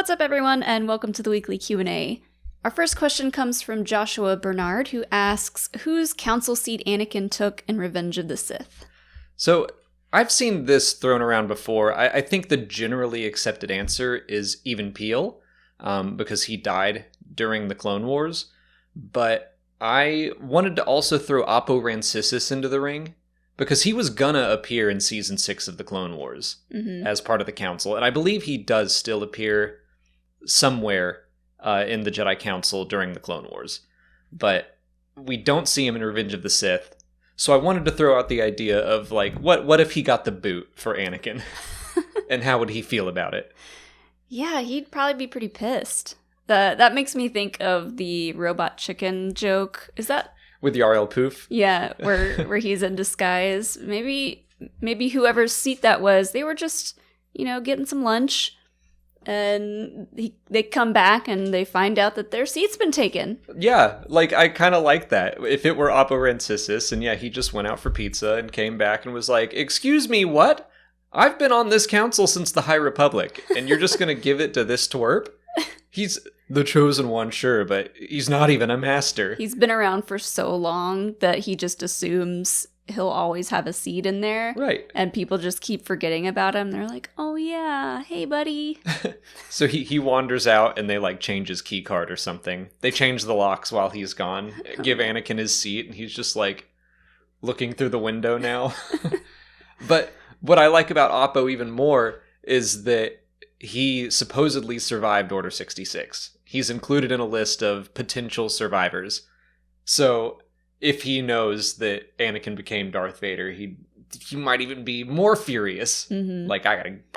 What's up, everyone, and welcome to the weekly Q&A. Our first question comes from Joshua Bernard, who asks, whose council seat Anakin took in Revenge of the Sith? So, I've seen this thrown around before. I think the generally accepted answer is Even Peel, because he died during the Clone Wars. But I wanted to also throw Oppo Rancisis into the ring, because he was gonna appear in Season 6 of the Clone Wars as part of the Council. And I believe he does still appear somewhere in the Jedi Council during the Clone Wars. But we don't see him in Revenge of the Sith. So I wanted to throw out the idea of, like, what if he got the boot for Anakin? And how would he feel about it? Yeah, he'd probably be pretty pissed. That makes me think of the robot chicken joke. Is that... with Yarl Poof? Yeah, where he's in disguise. Maybe whoever's seat that was, they were just, getting some lunch. And they come back and they find out that their seat's been taken. Yeah, I kind of like that. If it were Oppo Rancisis, and he just went out for pizza and came back and was like, "Excuse me, what? I've been on this council since the High Republic, and you're just going to give it to this twerp? He's the chosen one, sure, but he's not even a master." He's been around for so long that he just assumes he'll always have a seat in there. Right. And people just keep forgetting about him. They're like, "Oh yeah, hey buddy." So he wanders out and they change his key card or something. They change the locks while he's gone, give Anakin his seat, and he's just looking through the window now. But what I like about Oppo even more is that he supposedly survived Order 66. He's included in a list of potential survivors. So if he knows that Anakin became Darth Vader, he might even be more furious. Mm-hmm.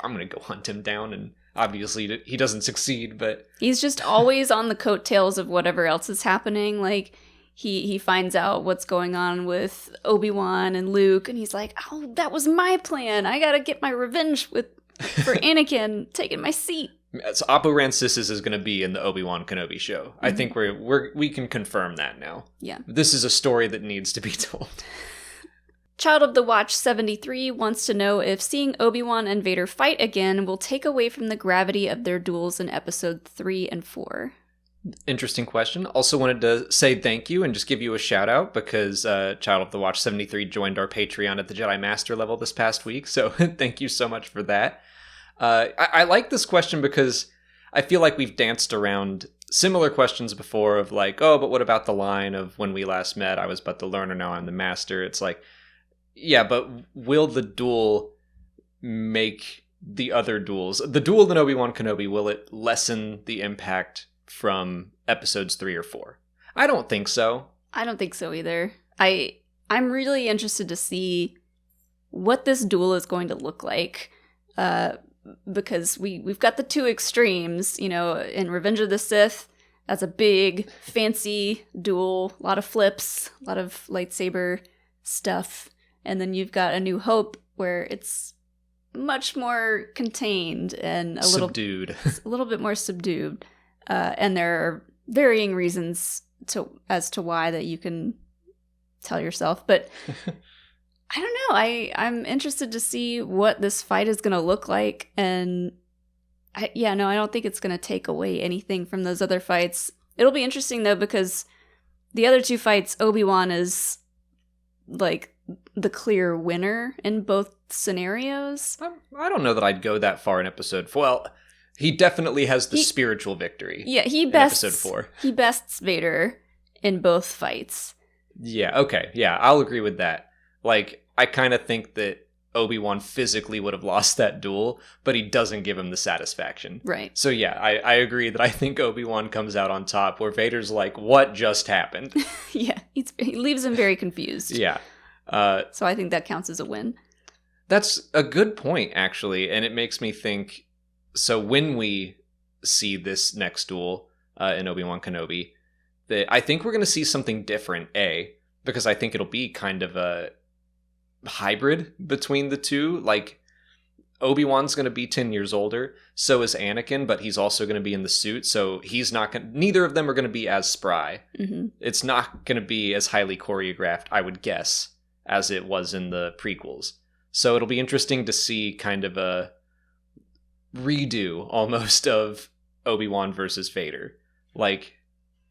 I'm gonna go hunt him down, and obviously he doesn't succeed, but he's just always on the coattails of whatever else is happening. He finds out what's going on with Obi-Wan and Luke, and he's like, "Oh, that was my plan. I gotta get my revenge for Anakin taking my seat." So Oppo Rancisis is going to be in the Obi-Wan Kenobi show. Mm-hmm. I think we can confirm that now. Yeah. This is a story that needs to be told. Child of the Watch 73 wants to know if seeing Obi-Wan and Vader fight again will take away from the gravity of their duels in episode 3 and 4. Interesting question. Also wanted to say thank you and just give you a shout out because Child of the Watch 73 joined our Patreon at the Jedi Master level this past week. So thank you so much for that. I like this question because I feel like we've danced around similar questions before of oh, but what about the line of when we last met, I was but the learner, now I'm the master. It's yeah, but will the duel make the other duels? The duel in Obi-Wan Kenobi, will it lessen the impact from episodes 3 or 4? I don't think so. I don't think so either. I'm really interested to see what this duel is going to look like. Because we've got the two extremes, in Revenge of the Sith, that's a big, fancy duel, a lot of flips, a lot of lightsaber stuff. And then you've got A New Hope, where it's much more contained and a little bit more subdued. And there are varying reasons as to why that you can tell yourself. But I don't know. I'm interested to see what this fight is going to look like. And I don't think it's going to take away anything from those other fights. It'll be interesting, though, because the other two fights, Obi-Wan is the clear winner in both scenarios. I don't know that I'd go that far in episode 4. Well, he definitely has the spiritual victory. Yeah, episode 4. He bests Vader in both fights. Yeah, okay. Yeah, I'll agree with that. I kind of think that Obi-Wan physically would have lost that duel, but he doesn't give him the satisfaction. Right. So yeah, I agree that I think Obi-Wan comes out on top, where Vader's like, what just happened? Yeah, he leaves him very confused. Yeah. So I think that counts as a win. That's a good point, actually, and it makes me think, so when we see this next duel in Obi-Wan Kenobi, that I think we're going to see something different, because I think it'll be kind of a hybrid between the two. Obi-Wan's going to be 10 years older, so is Anakin, but he's also going to be in the suit, so neither of them are going to be as spry. Mm-hmm. It's not going to be as highly choreographed, I would guess, as it was in the prequels. So it'll be interesting to see kind of a redo almost of Obi-Wan versus Vader. Like,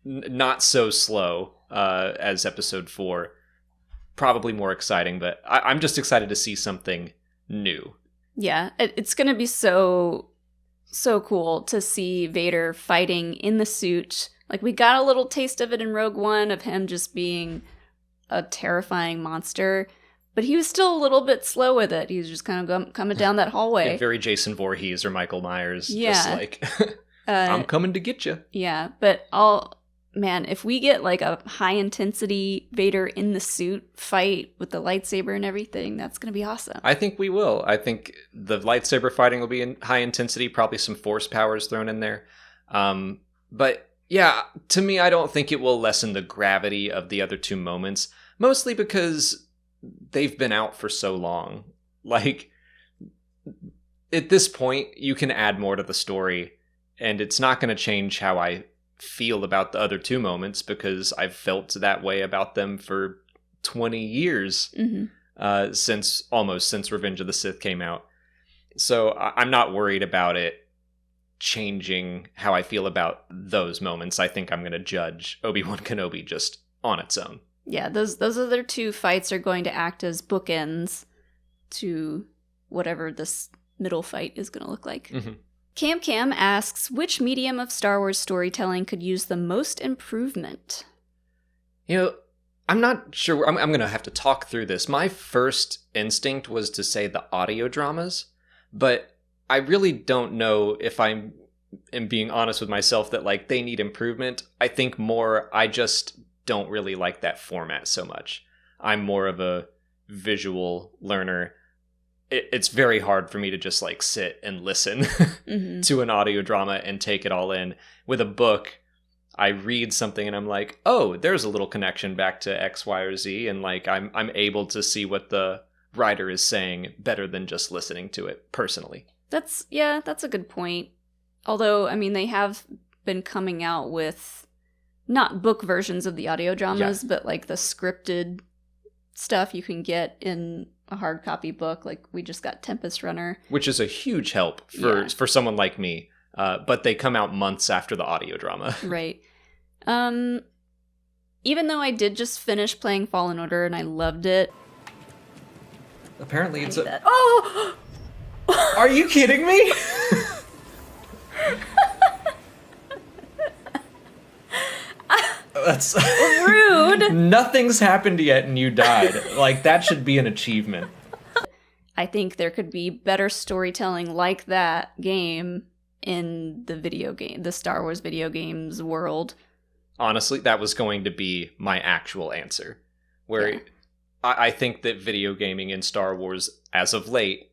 not so slow as episode 4. Probably more exciting, but I'm just excited to see something new. Yeah, it's going to be so cool to see Vader fighting in the suit. Like, we got a little taste of it in Rogue One, of him just being a terrifying monster, but he was still a little bit slow with it. He was just kind of coming down that hallway. Yeah, very Jason Voorhees or Michael Myers. Yeah. Just like, I'm coming to get you. Yeah, but man, if we get like a high-intensity Vader in the suit fight with the lightsaber and everything, that's going to be awesome. I think we will. I think the lightsaber fighting will be in high intensity, probably some force powers thrown in there. But yeah, to me, I don't think it will lessen the gravity of the other two moments, mostly because they've been out for so long. Like, at this point, you can add more to the story, and it's not going to change how I feel about the other two moments, because I've felt that way about them for 20 years, since Revenge of the Sith came out. So I'm not worried about it changing how I feel about those moments. I think I'm going to judge Obi-Wan Kenobi just on its own. Yeah, those other two fights are going to act as bookends to whatever this middle fight is going to look like. Cam asks, which medium of Star Wars storytelling could use the most improvement? You know, I'm not sure. I'm going to have to talk through this. My first instinct was to say the audio dramas, but I really don't know if I am being honest with myself that, like, they need improvement. I think more, I just don't really like that format so much. I'm more of a visual learner. It's very hard for me to just like sit and listen to an audio drama and take it all in. With a book, I read something and I'm like, oh, there's a little connection back to X, Y, or Z, and like I'm able to see what the writer is saying better than just listening to it personally. That's a good point. Although, I mean, they have been coming out with not book versions of the audio dramas, but like the scripted stuff you can get in a hard copy book. Like, we just got Tempest Runner, which is a huge help for someone like me. But they come out months after the audio drama. Right. Even though I did just finish playing Fallen Order and I loved it. Apparently it's Oh! Are you kidding me? That's rude. Nothing's happened yet and you died. Like, that should be an achievement. I think there could be better storytelling like that game in the Star Wars video games world. Honestly, that was going to be my actual answer. Where I think that video gaming in Star Wars, as of late,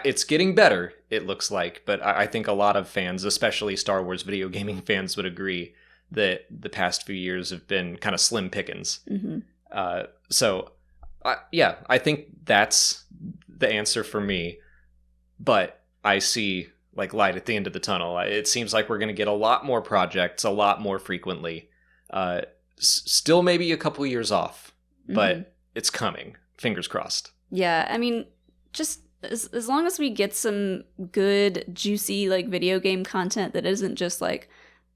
it's getting better, it looks like. But I think a lot of fans, especially Star Wars video gaming fans, would agree that the past few years have been kind of slim pickings. So, I think that's the answer for me. But I see like light at the end of the tunnel. It seems like we're going to get a lot more projects, a lot more frequently. Still maybe a couple years off, but it's coming. Fingers crossed. Yeah, I mean, just as long as we get some good, juicy, like, video game content that isn't just like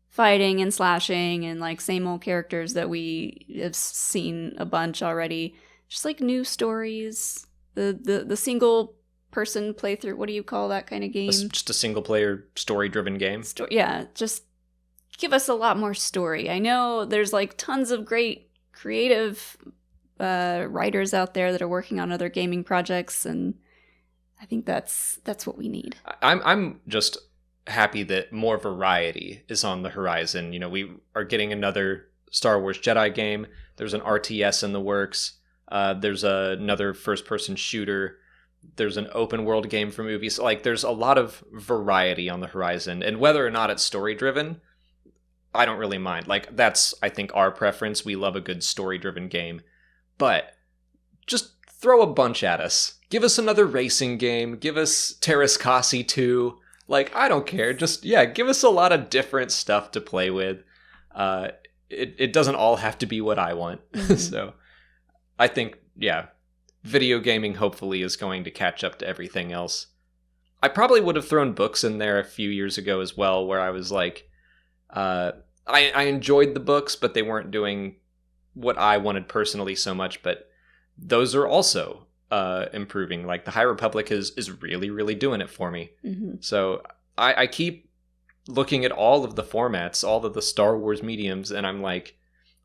fighting and slashing and like same old characters that we have seen a bunch already. Just like new stories. The single person playthrough, what do you call that kind of game? Just a single player story driven game. Just give us a lot more story. I know there's like tons of great creative writers out there that are working on other gaming projects, and I think that's what we need. I'm just happy that more variety is on the horizon. You know, we are getting another Star Wars Jedi game. There's an RTS in the works. There's another first-person shooter. There's an open world game for movies. Like, there's a lot of variety on the horizon. And whether or not it's story-driven, I don't really mind. Like, that's, I think, our preference. We love a good story-driven game. But just throw a bunch at us. Give us another racing game. Give us Terras Kasi 2. Like, I don't care. Just, give us a lot of different stuff to play with. It doesn't all have to be what I want. So, I think, video gaming hopefully is going to catch up to everything else. I probably would have thrown books in there a few years ago as well, where I was like, I enjoyed the books, but they weren't doing what I wanted personally so much. But those are also improving. Like the High Republic is really, really doing it for me. Mm-hmm. So I keep looking at all of the formats, all of the Star Wars mediums, and I'm like,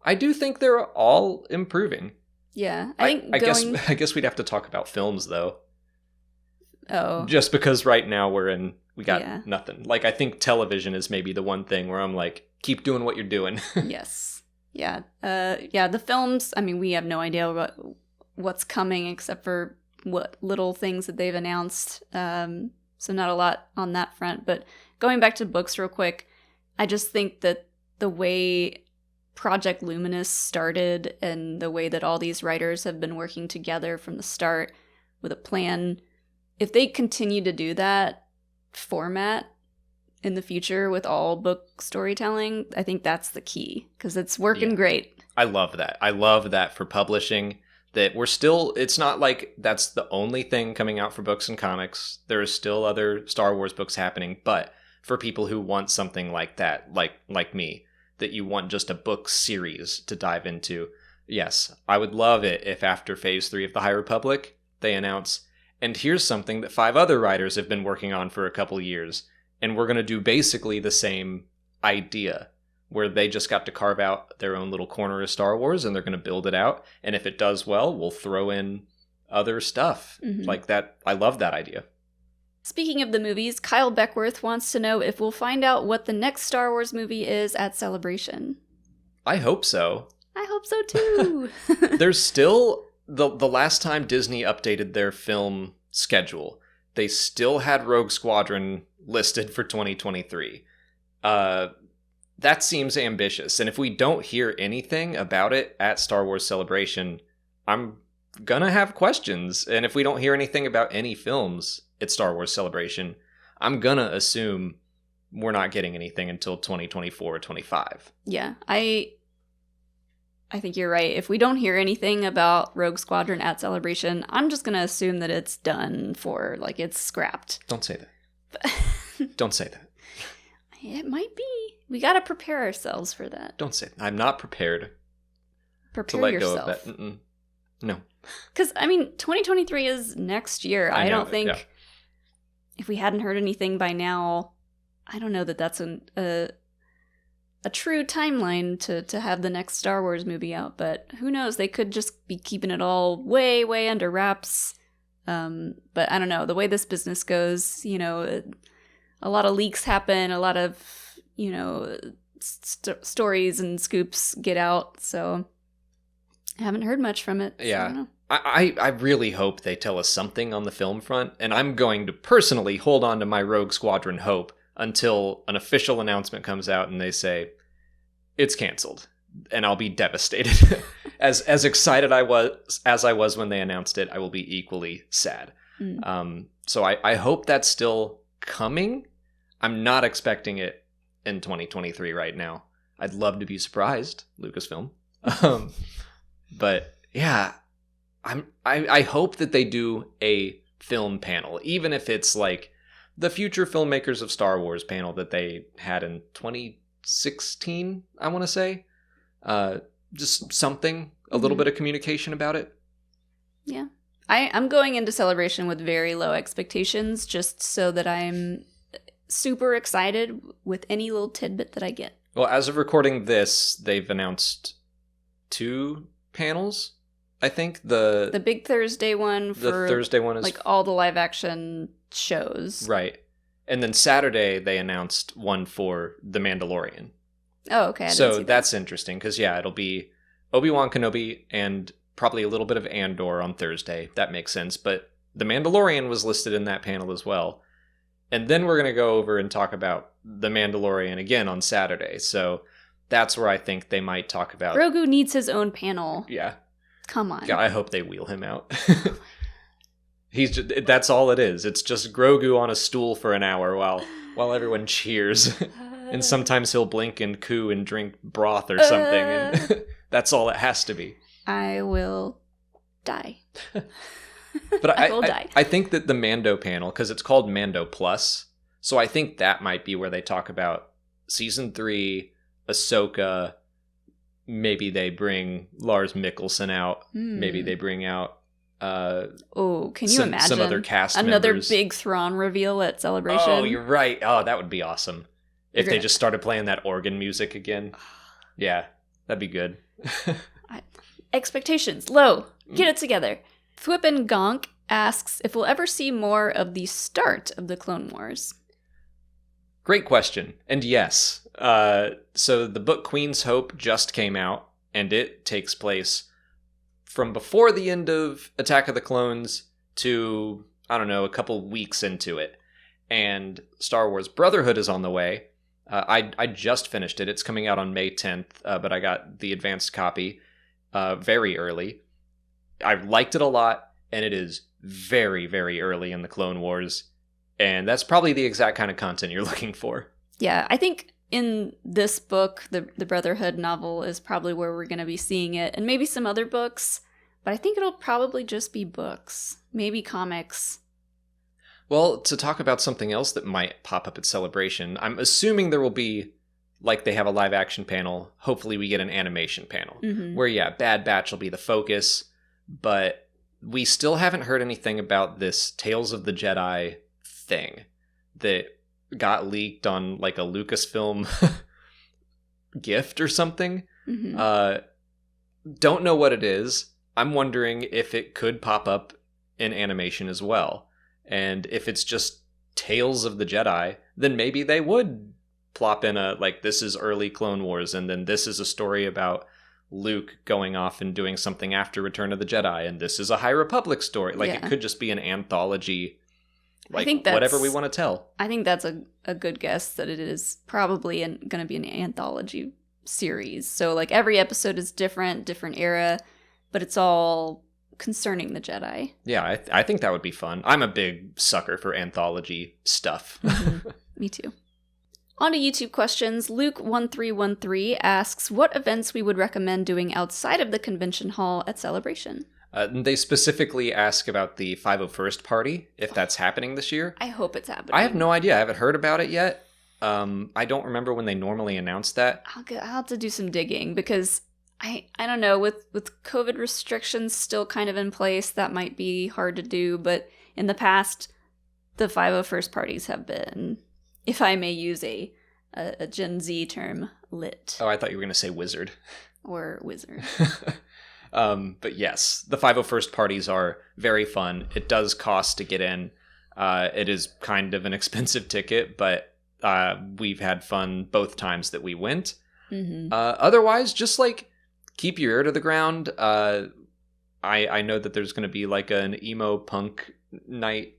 I do think they're all improving. Yeah, I guess we'd have to talk about films though. Oh, Just because right now we got nothing. Like I think television is maybe the one thing where I'm like, keep doing what you're doing. Yes. Yeah. The films, I mean, we have no idea what's coming except for what little things that they've announced. So not a lot on that front. But going back to books real quick, I just think that the way Project Luminous started and the way that all these writers have been working together from the start with a plan, if they continue to do that format in the future with all book storytelling, I think that's the key because it's working great. I love that. I love that for publishing, that it's not like that's the only thing coming out for books and comics. There are still other Star Wars books happening, but for people who want something like that, like me, that you want just a book series to dive into, yes, I would love it if after Phase 3 of the High Republic, they announce, and here's something that 5 other writers have been working on for a couple years, and we're going to do basically the same idea, where they just got to carve out their own little corner of Star Wars, and they're going to build it out, and if it does well, we'll throw in other stuff. Mm-hmm. Like that. I love that idea. Speaking of the movies, Kyle Beckworth wants to know if we'll find out what the next Star Wars movie is at Celebration. I hope so. I hope so too. There's still, the last time Disney updated their film schedule, they still had Rogue Squadron listed for 2023. That seems ambitious. And if we don't hear anything about it at Star Wars Celebration, I'm gonna have questions. And if we don't hear anything about any films at Star Wars Celebration, I'm gonna assume we're not getting anything until 2024 or 25. Yeah, I think you're right. If we don't hear anything about Rogue Squadron at Celebration, I'm just gonna assume that it's done for, like, it's scrapped. Don't say that. Don't say that. It might be. We gotta prepare ourselves for that. Don't say that. I'm not prepared Prepare to let yourself. go of that. Mm-mm. No. Because, I mean, 2023 is next year. I don't think if we hadn't heard anything by now, I don't know that that's a true timeline to have the next Star Wars movie out. But who knows? They could just be keeping it all way, way under wraps. But I don't know. The way this business goes, a lot of leaks happen. A lot of, stories and scoops get out. So I haven't heard much from it. Yeah. So I don't know. I really hope they tell us something on the film front, and I'm going to personally hold on to my Rogue Squadron hope until an official announcement comes out and they say, it's canceled. And I'll be devastated. As excited as I was when they announced it, I will be equally sad. So I hope that's still coming. I'm not expecting it in 2023 right now. I'd love to be surprised, Lucasfilm. But yeah, I hope that they do a film panel, even if it's like the Future Filmmakers of Star Wars panel that they had in 2016, I want to say. Just something, a little bit of communication about it. Yeah. I'm going into Celebration with very low expectations, just so that I'm super excited with any little tidbit that I get. Well, as of recording this, they've announced 2 panels, I think. The big Thursday one for the Thursday one is like all the live action shows. Right. And then Saturday they announced one for The Mandalorian. Oh, okay. So that's interesting because, it'll be Obi-Wan Kenobi and probably a little bit of Andor on Thursday. That makes sense. But The Mandalorian was listed in that panel as well. And then we're going to go over and talk about The Mandalorian again on Saturday. So that's where I think they might talk about... Grogu needs his own panel. Yeah. Come on. God, I hope they wheel him out. That's all it is. It's just Grogu on a stool for an hour while everyone cheers. And sometimes he'll blink and coo and drink broth or something. And that's all it has to be. I will die. But I will die. I think that the Mando panel, because it's called Mando Plus, so I think that might be where they talk about season 3, Ahsoka. Maybe they bring Lars Mikkelsen out. Maybe they bring out can you imagine some other cast another members. big Thrawn reveal at Celebration? Oh, you're right. Oh, that would be awesome. If they just started playing that organ music again. Yeah, that'd be good. Expectations low. Get it together. Thwip Gonk asks if we'll ever see more of the start of the Clone Wars. Great question. And yes. So the book Queen's Hope just came out, and it takes place from before the end of Attack of the Clones to, I don't know, a couple weeks into it. And Star Wars Brotherhood is on the way. I just finished it. It's coming out on May 10th, but I got the advanced copy very early. I liked it a lot, and it is very, very early in the Clone Wars. And that's probably the exact kind of content you're looking for. Yeah, I think in this book, the Brotherhood novel is probably where we're going to be seeing it, and maybe some other books, but I think it'll probably just be books, maybe comics. Well, to talk about something else that might pop up at Celebration, I'm assuming there will be, like they have a live action panel, hopefully we get an animation panel, where, yeah, Bad Batch will be the focus, but we still haven't heard anything about this Tales of the Jedi thing that got leaked on like a Lucasfilm gift or something. Don't know what it is. I'm wondering if it could pop up in animation as well. And if it's just Tales of the Jedi, then maybe they would plop in a, like, this is early Clone Wars, and then this is a story about Luke going off and doing something after Return of the Jedi, and this is a High Republic story. Like, it could just be an anthology. Like, whatever we want to tell. I think that's a good guess that it is probably going to be an anthology series. So, like, every episode is different era, but it's all concerning the Jedi. Yeah, I think that would be fun. I'm a big sucker for anthology stuff. Me too. On to YouTube questions. Luke1313 asks what events we would recommend doing outside of the convention hall at Celebration. They specifically ask about the 501st party, if that's happening this year. I hope it's happening. I have no idea. I haven't heard about it yet. I don't remember when they normally announce that. I'll have to do some digging because I don't know, with COVID restrictions still kind of in place, that might be hard to do. But in the past, the 501st parties have been, if I may use a Gen Z term, lit. Oh, I thought you were going to say wizard. Or wizard. But yes, the 501st parties are very fun. It does cost to get in. It is kind of an expensive ticket, but we've had fun both times that we went. Otherwise, just like keep your ear to the ground. I know that there's going to be like an emo punk night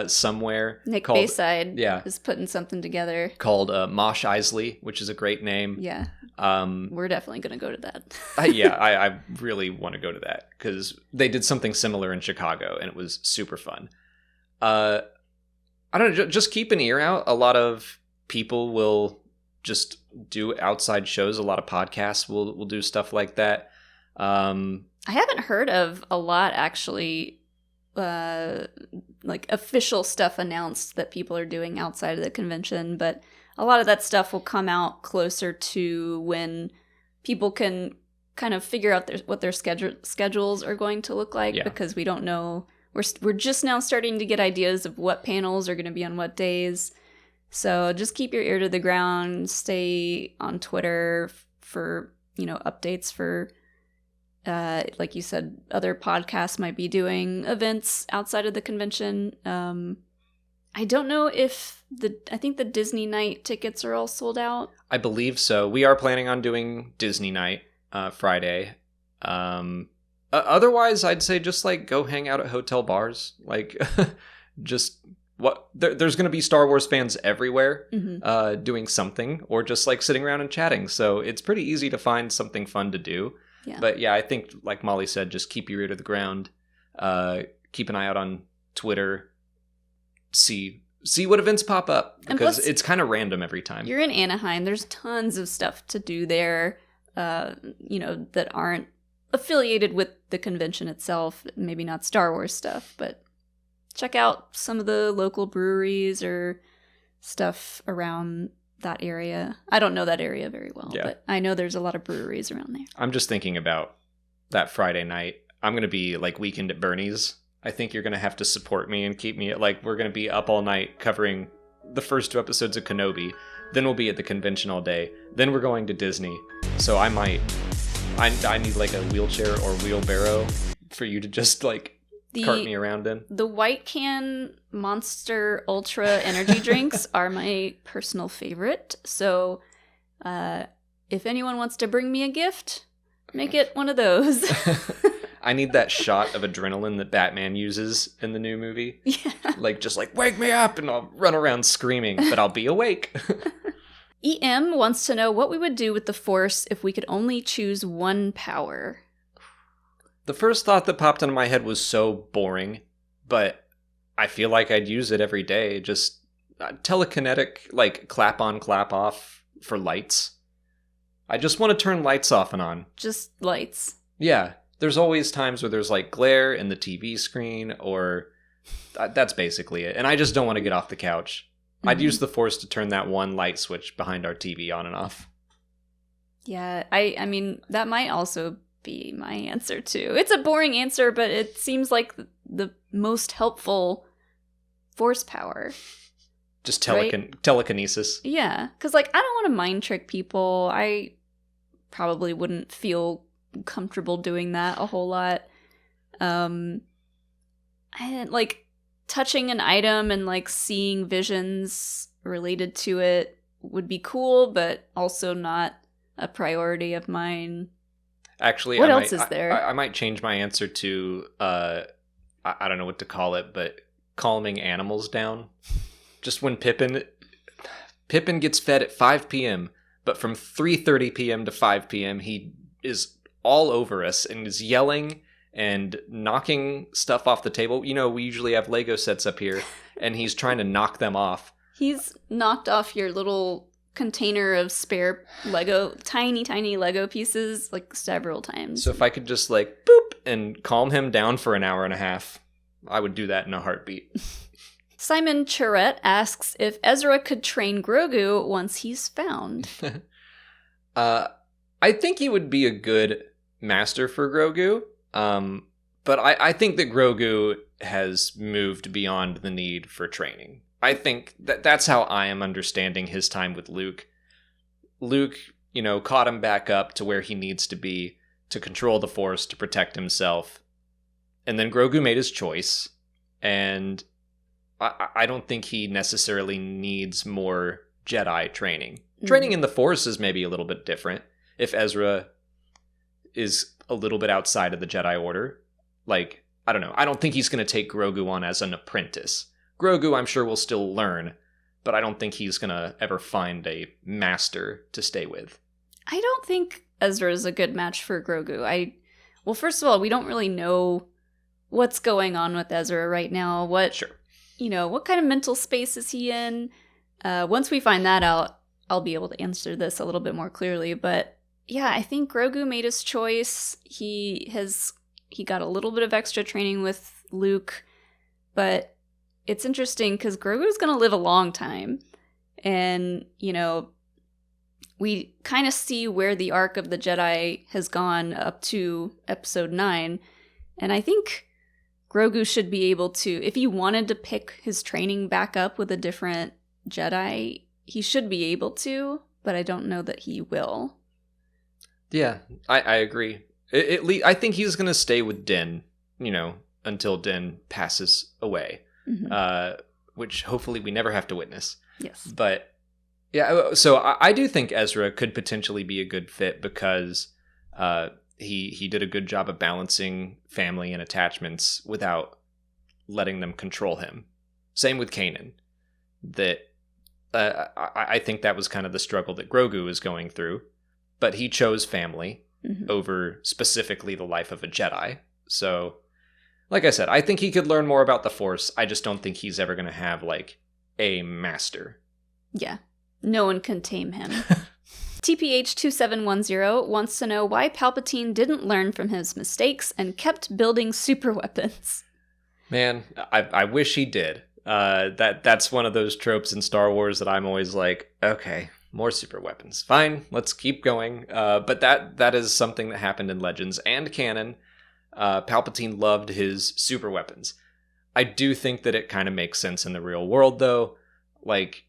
somewhere. Nick Bayside is putting something together. Called Mosh Isley, which is a great name. Yeah. We're definitely going to go to that. I really want to go to that because they did something similar in Chicago and it was super fun. I don't know, just keep an ear out. A lot of people will just do outside shows. A lot of podcasts will do stuff like that. I haven't heard of a lot actually, like official stuff announced that people are doing outside of the convention, but a lot of that stuff will come out closer to when people can kind of figure out what their schedules are going to look like, because we don't know. We're just now starting to get ideas of what panels are going to be on what days. So just keep your ear to the ground, stay on Twitter for, updates for, like you said, other podcasts might be doing events outside of the convention. I don't know if I think the Disney night tickets are all sold out. I believe so. We are planning on doing Disney night Friday. Otherwise, I'd say just like go hang out at hotel bars. Like just there's going to be Star Wars fans everywhere doing something or just like sitting around and chatting. So it's pretty easy to find something fun to do. Yeah. But yeah, I think like Molly said, just keep your ear to the ground. Keep an eye out on Twitter. See what events pop up because it's kind of random every time. You're in Anaheim. There's tons of stuff to do there, that aren't affiliated with the convention itself, maybe not Star Wars stuff, but check out some of the local breweries or stuff around that area. I don't know that area very well, but I know there's a lot of breweries around there. I'm just thinking about that Friday night. I'm going to be like weekend at Bernie's. I think you're going to have to support me and keep me like we're going to be up all night covering the first 2 episodes of Kenobi. Then we'll be at the convention all day. Then we're going to Disney. So I need like a wheelchair or wheelbarrow for you to just like cart me around in. The White Can Monster Ultra energy drinks are my personal favorite. So if anyone wants to bring me a gift, make it one of those. I need that shot of adrenaline that Batman uses in the new movie. Yeah. Like, just like, wake me up, and I'll run around screaming, but I'll be awake. EM wants to know what we would do with the Force if we could only choose one power. The first thought that popped into my head was so boring, but I feel like I'd use it every day. Just telekinetic, like, clap on, clap off for lights. I just want to turn lights off and on. Just lights. Yeah. There's always times where there's like glare in the TV screen, or that's basically it. And I just don't want to get off the couch. Mm-hmm. I'd use the Force to turn that one light switch behind our TV on and off. Yeah, I mean, that might also be my answer too. It's a boring answer, but it seems like the most helpful Force power. Just telekinesis. Yeah, because like I don't want to mind trick people. I probably wouldn't feel comfortable doing that a whole lot. I like touching an item and like seeing visions related to it would be cool, but also not a priority of mine. Actually, what else is there? I might change my answer to I don't know what to call it, but calming animals down. Just when Pippin gets fed at 5 p.m., but from 3:30 p.m. to 5 p.m. he is all over us and is yelling and knocking stuff off the table. You know, we usually have Lego sets up here, and he's trying to knock them off. He's knocked off your little container of spare Lego, tiny Lego pieces, like several times. So if I could just like, boop, and calm him down for an hour and a half, I would do that in a heartbeat. Simon Charette asks if Ezra could train Grogu once he's found. I think he would be a good master for Grogu, but I think that Grogu has moved beyond the need for training. I think that's how I am understanding his time with Luke. Luke, caught him back up to where he needs to be to control the Force, to protect himself. And then Grogu made his choice, and I don't think he necessarily needs more Jedi training. Mm. Training in the Force is maybe a little bit different. If Ezra is a little bit outside of the Jedi Order, like, I don't know. I don't think he's going to take Grogu on as an apprentice. Grogu, I'm sure, will still learn, but I don't think he's going to ever find a master to stay with. I don't think Ezra is a good match for Grogu. Well, first of all, we don't really know what's going on with Ezra right now. What kind of mental space is he in? Once we find that out, I'll be able to answer this a little bit more clearly, but yeah, I think Grogu made his choice. He got a little bit of extra training with Luke, but it's interesting because Grogu's going to live a long time. And, we kind of see where the arc of the Jedi has gone up to episode 9. And I think Grogu should be able to, if he wanted to pick his training back up with a different Jedi, he should be able to, but I don't know that he will. Yeah, I agree. I think he's going to stay with Din, until Din passes away, which hopefully we never have to witness. Yes. But, yeah, so I do think Ezra could potentially be a good fit because he did a good job of balancing family and attachments without letting them control him. Same with Kanan. That I think that was kind of the struggle that Grogu was going through. But he chose family over specifically the life of a Jedi. So, like I said, I think he could learn more about the Force. I just don't think he's ever going to have, like, a master. Yeah. No one can tame him. TPH2710 wants to know why Palpatine didn't learn from his mistakes and kept building super weapons. Man, I wish he did. That's one of those tropes in Star Wars that I'm always like, okay, more super weapons. Fine, let's keep going. But that is something that happened in Legends and canon. Palpatine loved his super weapons. I do think that it kind of makes sense in the real world, though. Like,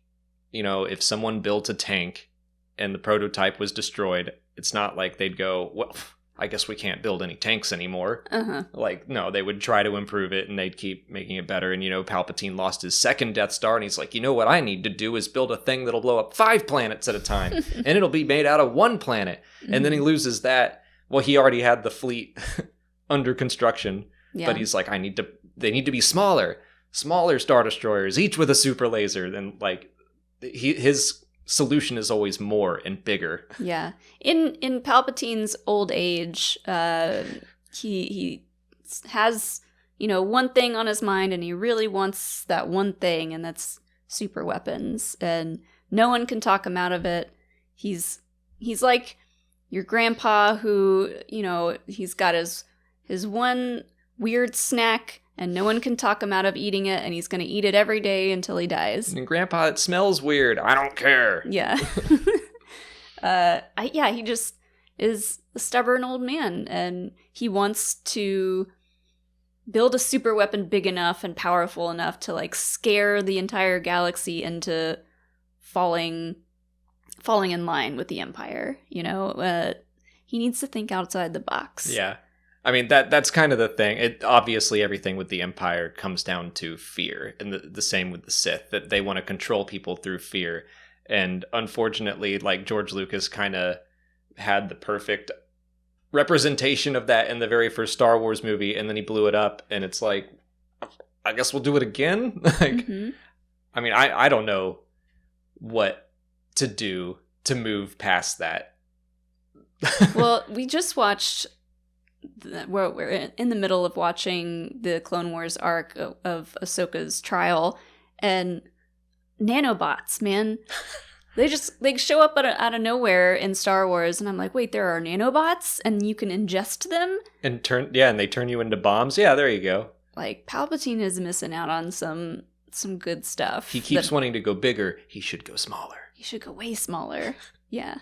if someone built a tank and the prototype was destroyed, it's not like they'd go, well, I guess we can't build any tanks anymore. Like, no, they would try to improve it and they'd keep making it better. And, Palpatine lost his second Death Star and he's like, what I need to do is build a thing that'll blow up 5 planets at a time and it'll be made out of 1 planet. And then he loses that. Well, he already had the fleet under construction, but he's like, they need to be smaller Star Destroyers, each with a super laser. Then, like, his solution is always more and bigger. Yeah. In Palpatine's old age, he has, one thing on his mind and he really wants that one thing, and that's super weapons. And no one can talk him out of it. He's like your grandpa who, he's got his one weird snack and no one can talk him out of eating it, and he's going to eat it every day until he dies. And Grandpa, it smells weird. I don't care. Yeah. He just is a stubborn old man, and he wants to build a super weapon big enough and powerful enough to, like, scare the entire galaxy into falling in line with the Empire, He needs to think outside the box. Yeah. I mean, that's kind of the thing. Obviously, everything with the Empire comes down to fear, and the same with the Sith, that they want to control people through fear. And unfortunately, like, George Lucas kind of had the perfect representation of that in the very first Star Wars movie, and then he blew it up, and it's like, I guess we'll do it again? I mean, I don't know what to do to move past that. Well, we just watched... We're in the middle of watching the Clone Wars arc of Ahsoka's trial, and nanobots, man, they show up out of nowhere in Star Wars, and I'm like, wait, there are nanobots, and you can ingest them, and they turn you into bombs. Yeah, there you go. Like, Palpatine is missing out on some good stuff. He keeps wanting to go bigger. He should go smaller. He should go way smaller. Yeah.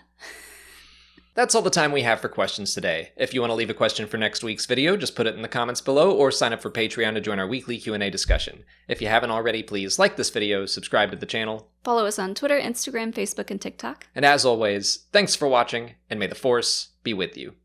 That's all the time we have for questions today. If you want to leave a question for next week's video, just put it in the comments below or sign up for Patreon to join our weekly Q&A discussion. If you haven't already, please like this video, subscribe to the channel. Follow us on Twitter, Instagram, Facebook, and TikTok. And as always, thanks for watching, and may the Force be with you.